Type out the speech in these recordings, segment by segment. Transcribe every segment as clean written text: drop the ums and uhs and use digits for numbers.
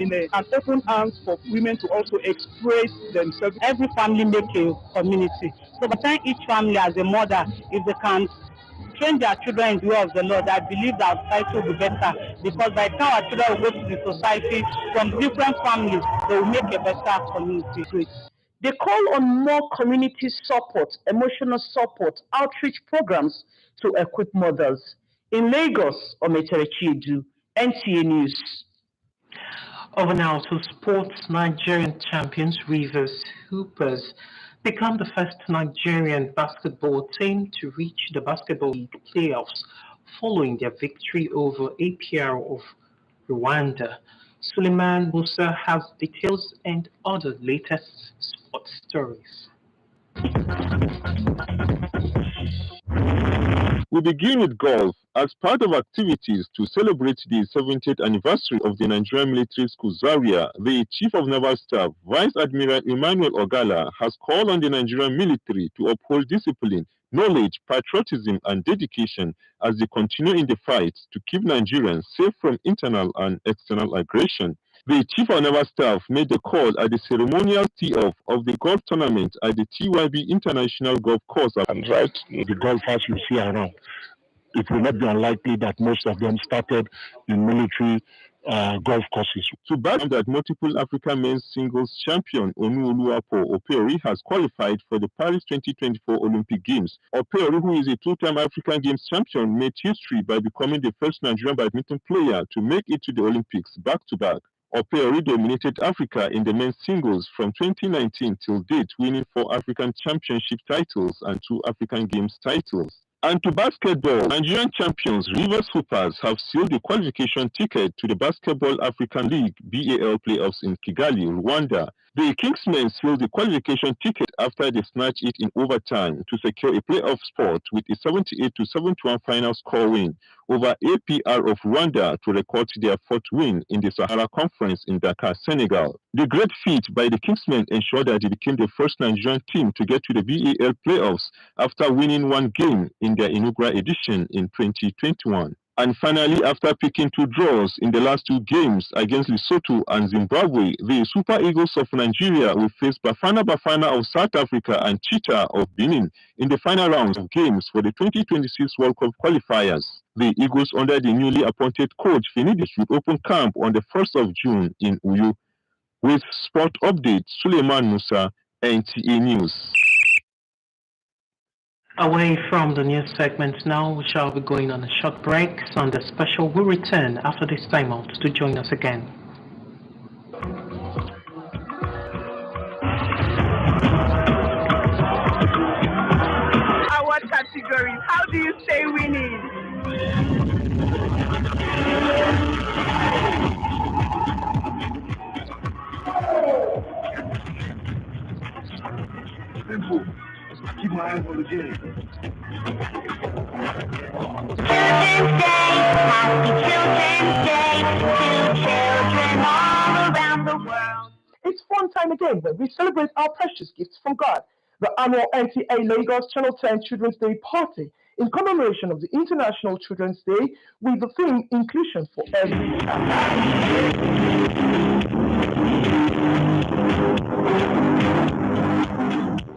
in an open arms for women to also express themselves. Every family make a community. So by the time each family as a mother, if they can train their children in the way of the Lord, I believe that society will be better, because by the time our children will go to the society from different families, they will make a better community. Great. They call on more community support, emotional support, outreach programs to equip mothers. In Lagos, Ometere Chiedu, NTA News. Over now to sports. Nigerian champions Rivers Hoopers become the first Nigerian basketball team to reach the Basketball League playoffs following their victory over APR of Rwanda. Suleiman Musa has details and other latest sports stories. We begin with golf. As part of activities to celebrate the 70th anniversary of the Nigerian Military School Zaria, the Chief of Naval Staff, Vice Admiral Emmanuel Ogala, has called on the Nigerian military to uphold discipline, knowledge, patriotism, and dedication as they continue in the fight to keep Nigerians safe from internal and external aggression. The Chief of Naval Staff made the call at the ceremonial tee-off of the golf tournament at the TYB International Golf Course. And right, the golfers you see around, it will not be unlikely that most of them started in military golf courses. To back that multiple African men's singles champion Onuoluwapo Opeori has qualified for the Paris 2024 Olympic Games. Opeori, who is a two-time African Games champion, made history by becoming the first Nigerian badminton player to make it to the Olympics back-to-back. Opeori dominated Africa in the men's singles from 2019 till date, winning 4 African Championship titles and 2 African Games titles. And to basketball, Nigerian champions Rivers Hoopers have sealed the qualification ticket to the Basketball African League BAL playoffs in Kigali, Rwanda. The Kingsmen sealed the qualification ticket after they snatched it in overtime to secure a playoff spot with a 78-71 final score win over APR of Rwanda to record their 4th win in the Sahara Conference in Dakar, Senegal. The great feat by the Kingsmen ensured that they became the first Nigerian team to get to the BAL playoffs after winning 1 game in their inaugural edition in 2021. And finally, after picking 2 draws in the last 2 games against Lesotho and Zimbabwe, the Super Eagles of Nigeria will face Bafana Bafana of South Africa and Cheetah of Benin in the final rounds of games for the 2026 World Cup qualifiers. The Eagles, under the newly appointed coach Finidi, should open camp on the 1st of June in Uyo. With sport update, Suleiman Musa, NTA News. Away from the news segment now, we shall be going on a short break. Sunday Special will return after this time out to join us again. Our categories, how do you stay winning? Simple. Keep my eyes on the game. Children's Day, happy Children's Day to children all around the world. It's fun time again when we celebrate our precious gifts from God. The annual NTA Lagos Channel 10 Children's Day Party in commemoration of the International Children's Day with the theme Inclusion for Every Child.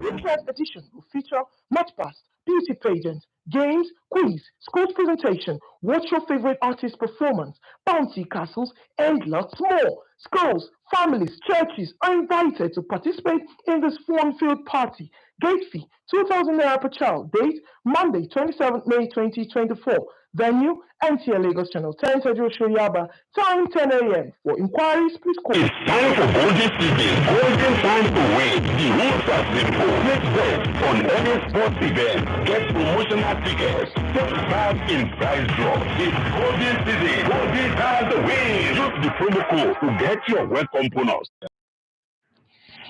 This year's edition will feature match pass, beauty pageant, games, quiz, school's presentation, watch your favorite artist performance, bouncy castles, and lots more. Schools, families, churches are invited to participate in this fun-filled party. Gate fee, 2,000 naira per child. Date, Monday, 27th May 2024. Venue, NTA Lagos Channel 10, Tejo Shoyaba. Time, 10 a.m. For inquiries, please call. It's time for Golden Season. Golden time to win. The rules are simple. Make bet on any sports event. Get promotional tickets. Take part in prize draw. It's Golden Season. Golden time to win. Use the promo code to get your welcome bonus.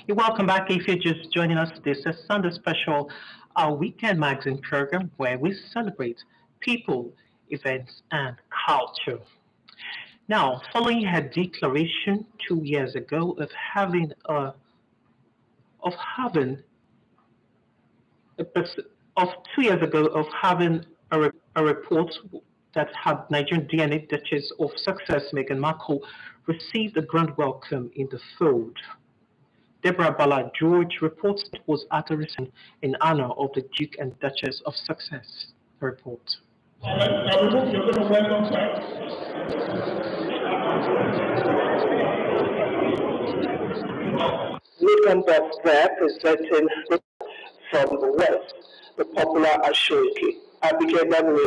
You're welcome back. If you're just joining us, this is Sunday Special, our weekend magazine program where we celebrate people, events, and culture. Now, following her declaration 2 years ago of having a report that had Nigerian DNA, Duchess of Success Meghan Markle received a grand welcome in the fold. Deborah Ballard George reports it was at a reception in honor of the Duke and Duchess of Sussex. Report. Nathan Best there presenting from the West, the popular Ashoki. Abigail Damwe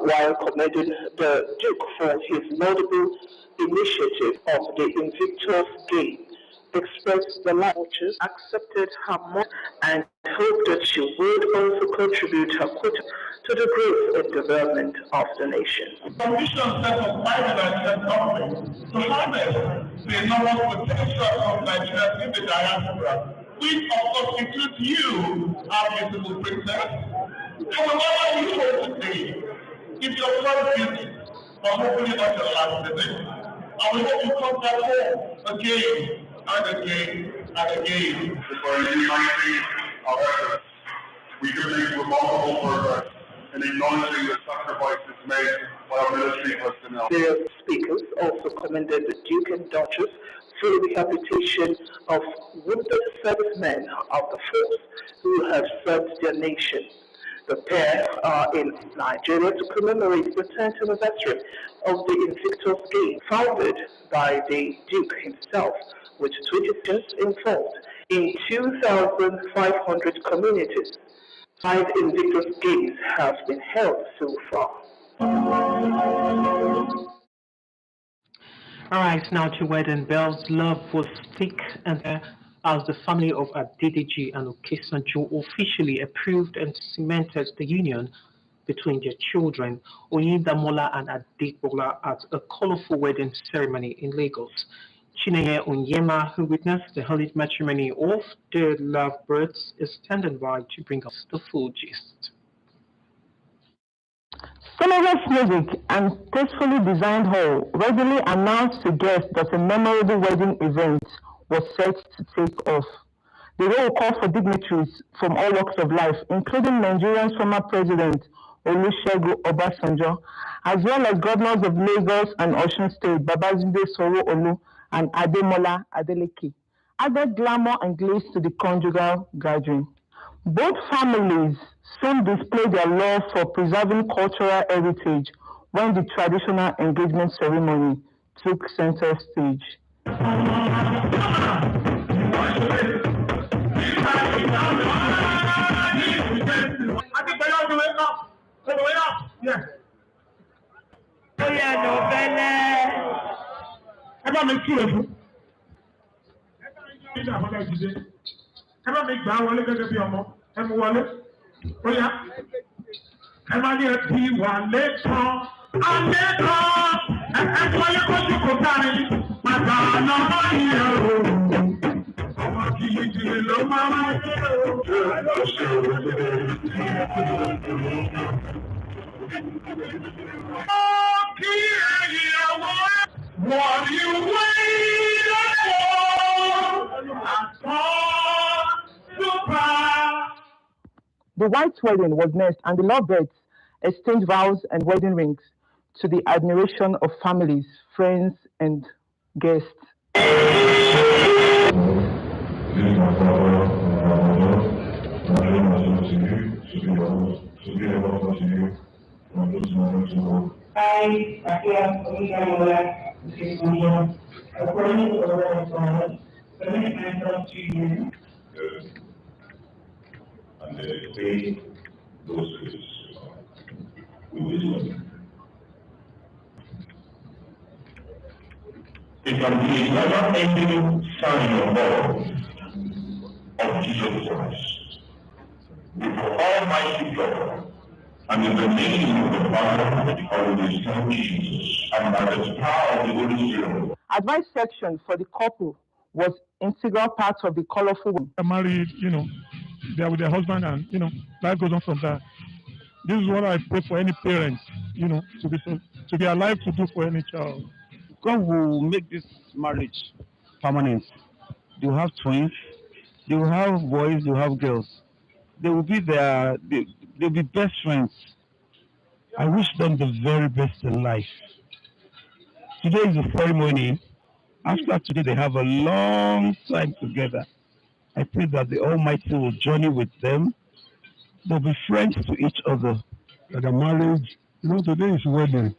while commending the Duke for his notable initiative of the Invictus Game, expressed the watchers accepted her more and hoped that she would also contribute her quota to the growth and development of the nation. The mission set up by the Nigerian government to harness the enormous potential of Nigerians in the diaspora, which of course includes you, our beautiful princess. And whenever you show today, it's your first visit, but hopefully not your last visit. And we hope you come back home again and again and again. For uniting our efforts, we do make remarkable progress in acknowledging the sacrifices made by our military personnel. The speakers also commended the Duke and Duchess for the rehabilitation of wounded servicemen of the force who have served their nation. The pair are in Nigeria to commemorate the 10th anniversary of the Invictus Game, founded by the Duke himself, with 2 editions involved in 2,500 communities. 5 Invictus Games have been held so far. Alright, now to wedding bells. Love was thick and as the family of Adedeji and Okesanjo officially approved and cemented the union between their children, Oyindamola and Adebola, at a colorful wedding ceremony in Lagos. Chineye Onyema, who witnessed the holy matrimony of their lovebirds, is standing by to bring us the full gist. Sonorous music and tastefully designed hall readily announced to guests that a memorable wedding event was set to take off. The roll call for dignitaries from all walks of life, including Nigeria's former president Olusegun Obasanjo, as well as governors of Lagos and Osun State, Babajide Sanwo-Olu and Ademola Adeleke, added glamour and grace to the conjugal gathering. Both families soon displayed their love for preserving cultural heritage when the traditional engagement ceremony took center stage. What you waited for? The white wedding was next, and the lovebirds exchanged vows and wedding rings to the admiration of families, friends, and guests. I appear Oyindamola Okesanjo, according to the word of God, submit myself to you. And they pay those fees with wisdom. It can be a never-ending sign of love of Jesus Christ. Before Almighty God, and in the name of the Father, of the Son Jesus, and by the power of the Holy Spirit. Advice section for the couple was integral part of the colorful wedding. They're married, they're with their husband, and life goes on from that. This is what I pray for any parents, to be alive to do for any child. God will make this marriage permanent. They will have twins, they will have boys, they will have girls. They will be they'll be best friends. I wish them the very best in life. Today is the ceremony, After today, they have a long time together. I pray that the Almighty will journey with them. They'll be friends to each other. That the marriage, today is wedding.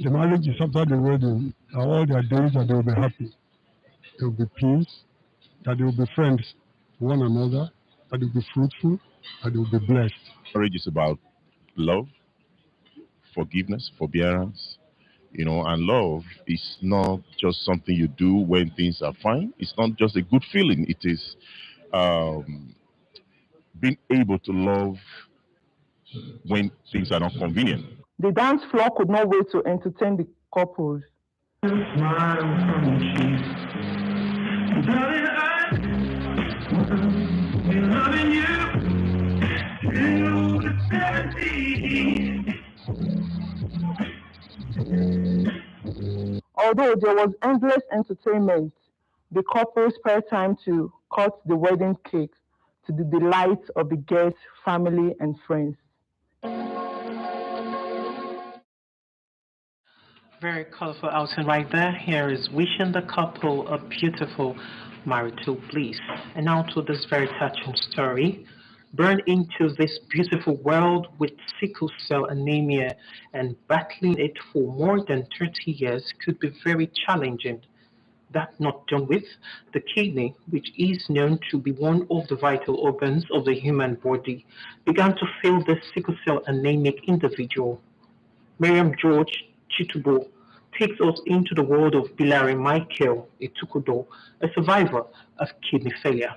The marriage is after the wedding. And all their days that they will be happy. There will be peace, that they will be friends to one another, that they will be fruitful, that they will be blessed. Marriage is about love, forgiveness, forbearance, and love is not just something you do when things are fine. It's not just a good feeling. It is being able to love when things are not convenient. The dance floor could not wait to entertain the couples. Although there was endless entertainment, the couple spared time to cut the wedding cake to the delight of the guests, family, and friends. Very colorful outing right there. Here is wishing the couple a beautiful marital bliss. And now to this very touching story. Born into this beautiful world with sickle cell anemia and battling it for more than 30 years could be very challenging. That not done with, the kidney, which is known to be one of the vital organs of the human body, began to fail the sickle cell anemic individual. Miriam George Chitubo takes us into the world of Bilari Michael Etukudo, a survivor of kidney failure.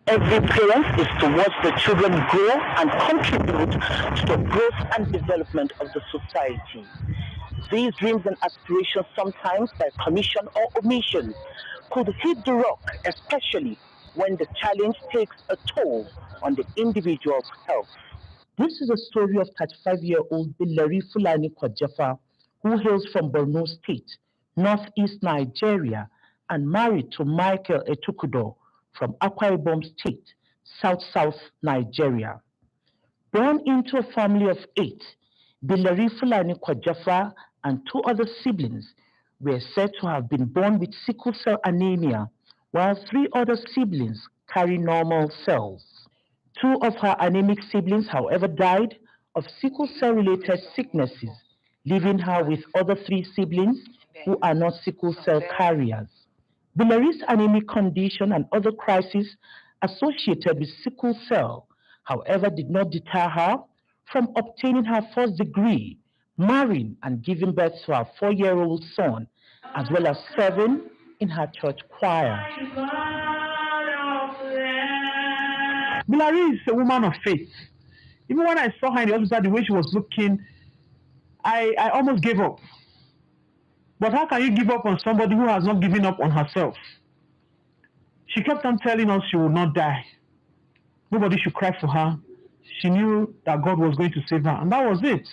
Every parent is to watch the children grow and contribute to the growth and development of the society. These dreams and aspirations, sometimes by commission or omission, could hit the rock, especially when the challenge takes a toll on the individual's health. This is a story of 35-year-old Bilari Fulani Kwajafa, who hails from Borno State, northeast Nigeria, and married to Michael Etukudo from Akwa Ibom State, south Nigeria. Born into a family of 8, Bilari Fulani Kwajafa and 2 other siblings were said to have been born with sickle cell anemia, while 3 other siblings carry normal cells. 2 of her anemic siblings, however, died of sickle cell-related sicknesses, leaving her with other 3 siblings who are not sickle cell carriers. Bilari's anemic condition and other crises associated with sickle cell, however, did not deter her from obtaining her first degree, marrying and giving birth to her 4-year-old son, as well as serving in her church choir. Bilari is a woman of faith. Even when I saw her in the hospital, the way she was looking, I almost gave up. But how can you give up on somebody who has not given up on herself? She kept on telling us she would not die. Nobody should cry for her. She knew that God was going to save her, and that was it.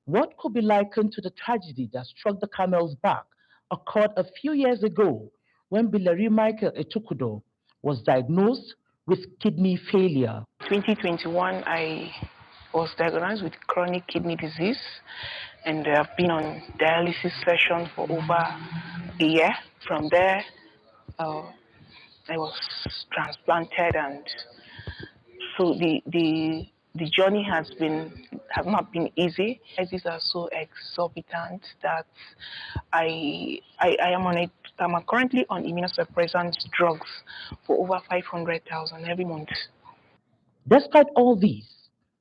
What could be likened to the tragedy that struck the camel's back occurred a few years ago when Bilari Michael Etukudo was diagnosed with kidney failure. 2021, I was diagnosed with chronic kidney disease, and I've been on dialysis session for over a year. From there, I was transplanted, and so the journey has not been easy. Prices are so exorbitant that I'm currently on immunosuppressant drugs for over 500,000 every month. Despite all these,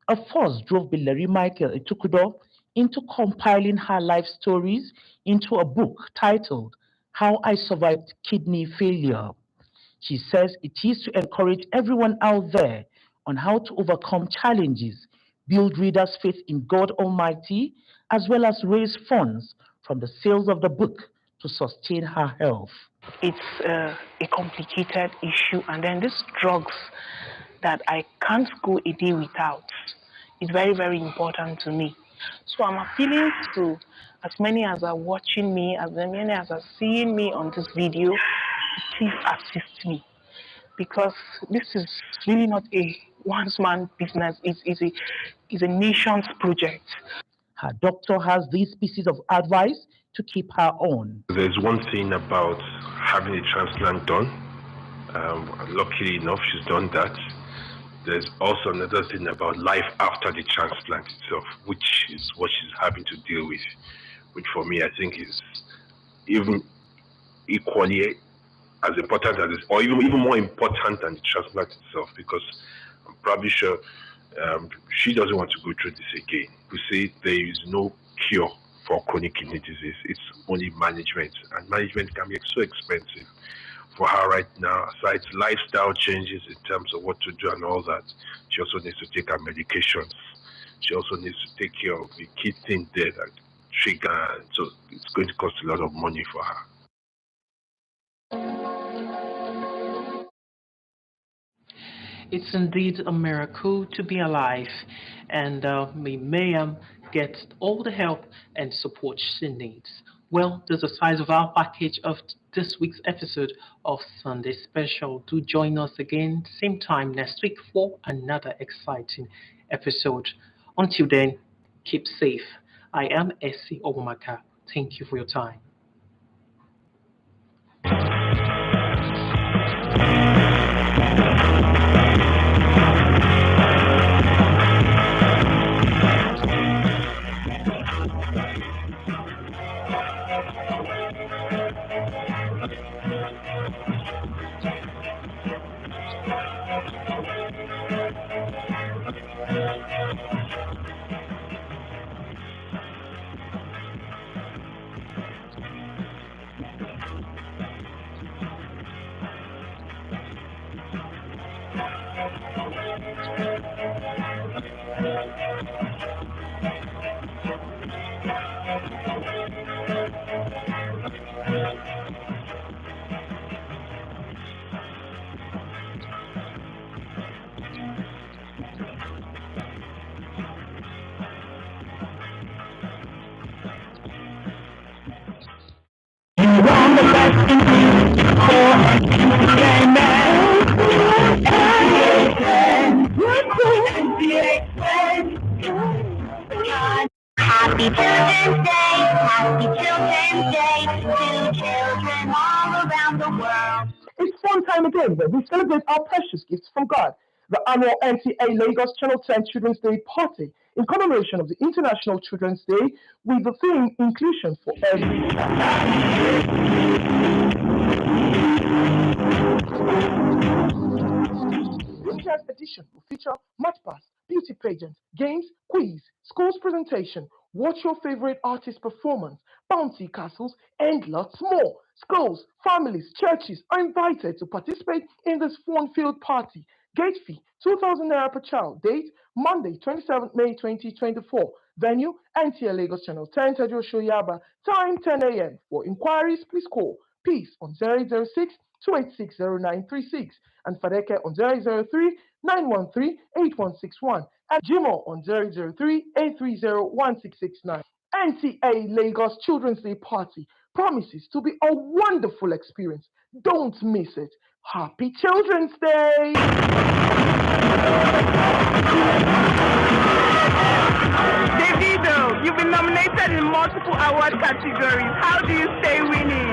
a force drove Bilari Michael Etukudo into compiling her life stories into a book titled How I Survived Kidney Failure. She says it is to encourage everyone out there on how to overcome challenges, build readers' faith in God Almighty, as well as raise funds from the sales of the book to sustain her health. It's a complicated issue, and then these drugs that I can't go a day without is very, very important to me. So I'm appealing to as many as are watching me, as many as are seeing me on this video, please assist me, because this is really not a one-man business. It's a nation's project. Her doctor has these pieces of advice to keep her on. There's one thing about having a transplant done. Luckily enough, she's done that. There's also another thing about life after the transplant itself, which is what she's having to deal with, which for me, I think is even equally as important as this, or even more important than the transplant itself, because I'm probably sure she doesn't want to go through this again. We say there is no cure for chronic kidney disease. It's only management, and management can be so expensive. For her right now, aside lifestyle changes in terms of what to do and all that, she also needs to take her medications. She also needs to take care of the key thing there that trigger, so it's going to cost a lot of money for her. It's indeed a miracle to be alive, and may Mayam get all the help and support she needs. Well, that's the size of our package of this week's episode of Sunday Special. Do join us again, same time next week for another exciting episode. Until then, keep safe. I am Essie Obumaka. Thank you for your time. Happy Children's Day, Happy Children's Day to children all around the world. It's fun time again where we celebrate our precious gifts from God. The annual NTA Lagos Channel 10 Children's Day Party in commemoration of the International Children's Day with the theme Inclusion for Every Child. This year's edition will feature match pass, beauty pageant, games, quiz, schools presentation, watch your favorite artist performance, bouncy castles, and lots more. Schools, families, churches are invited to participate in this fun-filled party. Gate fee, 2,000 naira per child. Date, Monday, 27th May 2024. Venue, NTA Lagos Channel 10, Tejo Shoyaba. Time, 10 a.m. For inquiries, please call Peace on 006 2860936 and Fadeke on 003 913 8161 and Jimo on 003 830 1669. NTA Lagos Children's Day Party promises to be a wonderful experience. Don't miss it. Happy Children's Day! Davido, you've been nominated in multiple award categories. How do you stay winning?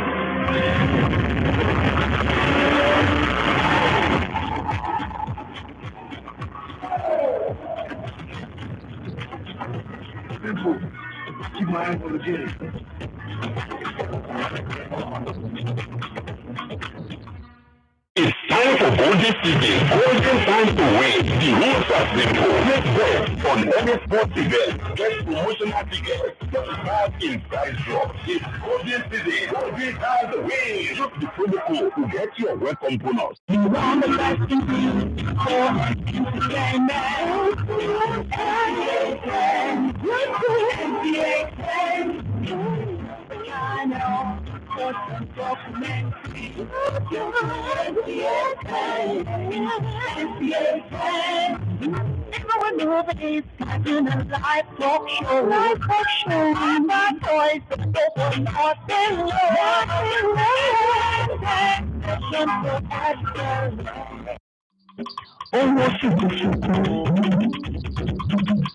Keep my eyes on the game. It's time for Golden Season. Golden time to win. The rules are simple. Make bets on any sports event. Get promotional tickets. Get back in prize drop. It's Golden Season. Golden time to win. Use the promo code to get your welcome bonus. You want the best in me, It's in a live talk show. Live talk show. My voice is nothing less. Oh,